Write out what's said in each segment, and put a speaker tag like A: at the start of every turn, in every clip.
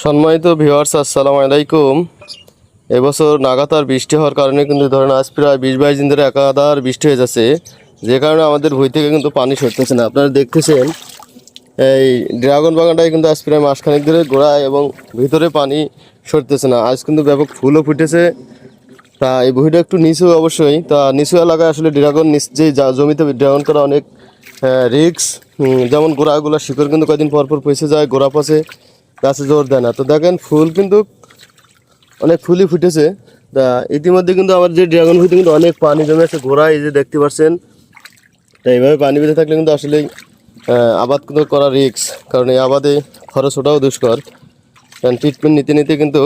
A: সম্মানিত ভিউয়ার্স, আসসালামু আলাইকুম। এবছর নাগাতার বৃষ্টি হওয়ার কারণে কিন্তু ধরেন আজ প্রায় 20-22 দিন ধরে একাধার বৃষ্টি হয়ে যাচ্ছে, যে কারণে আমাদের ভুঁই থেকে কিন্তু পানি সরতেছে না। আপনারা দেখতেছেন এই ড্রাগন বাগানটায় কিন্তু আজ প্রায় মাসখানেক ধরে গোড়ায় এবং ভিতরে পানি সরতেছে না। আজ কিন্তু ব্যাপক ফুলও ফুটেছে। তা এই ভুঁইটা একটু নিচু, অবশ্যই তা নিচু এলাকায় আসলে ড্রাগন যে জমিতে ড্রাগন করা অনেক রিস্ক। যেমন গোড়াগুলো শিকড় কিন্তু কয়েকদিন পর পর পচে যায়, গোড়া পচে, গাছে জোর দেয় না। তো দেখেন ফুল কিন্তু অনেক ফুলই ফুটেছে। তা ইতিমধ্যে কিন্তু আমার যে ড্রাগন ফ্রুটে কিন্তু অনেক পানি জমে আছে গোড়ায়, এই যে দেখতে পাচ্ছেন। তা এইভাবে পানি বেঁধে থাকলে কিন্তু আসলেই আবাদ কিন্তু করা রিস্ক, কারণ এই আবাদে খরচ ওঠাও দুষ্কর, কারণ ট্রিটমেন্ট নিতে নিতে কিন্তু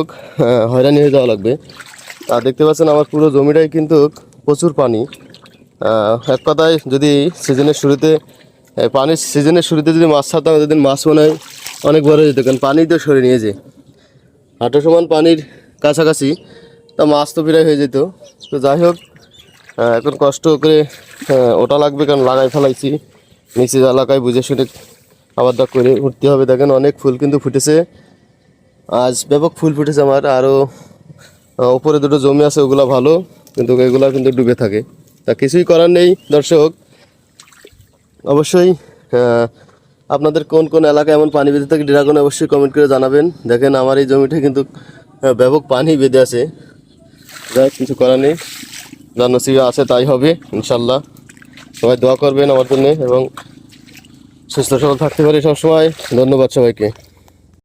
A: হয়রানি হয়ে যাওয়া লাগবে। আর দেখতে পাচ্ছেন আমার পুরো জমিটাই কিন্তু প্রচুর পানি। এক কথায় যদি সিজনের শুরুতে পানির সিজনের শুরুতে যদি মাছ ছাড়তাম, এতদিন মাছ মনে হয় অনেক বড় হয়ে যেত, কারণ পানি তো সরে নিয়েছে হাঁটু সমান পানির কাছাকাছি। তা মাছ তো প্রায় হয়ে যেত। তো যাই হোক, এখন কষ্ট করে ওটা লাগবে, কারণ লাগাই ফেলাইছি নিচে এলাকায়, বুঝে শুনে আবারটা করে উঠতে হবে। দেখেন অনেক ফুল কিন্তু ফুটেছে, আজ ব্যাপক ফুল ফুটেছে আমার। আরও ওপরে দুটো জমি আছে, ওগুলো ভালো, কিন্তু এগুলো কিন্তু ডুবে থাকে। তা কিছুই করার নেই দর্শক। অবশ্যই আপনাদের কোন কোন এলাকায় এমন পানি বেঁধে থাকে ড্রাগনে অবশ্যই কমেন্ট করে জানাবেন। দেখেন আমার এই জমিটা কিন্তু ব্যাপক পানি বেঁধে আছে। যাই কিছু করার নেই, যা নসিবে আছে তাই হবে ইনশাল্লাহ। সবাই দোয়া করবেন আমার জন্য এবং সুস্থ সবল থাকতে পারি সবসময়। ধন্যবাদ সবাইকে।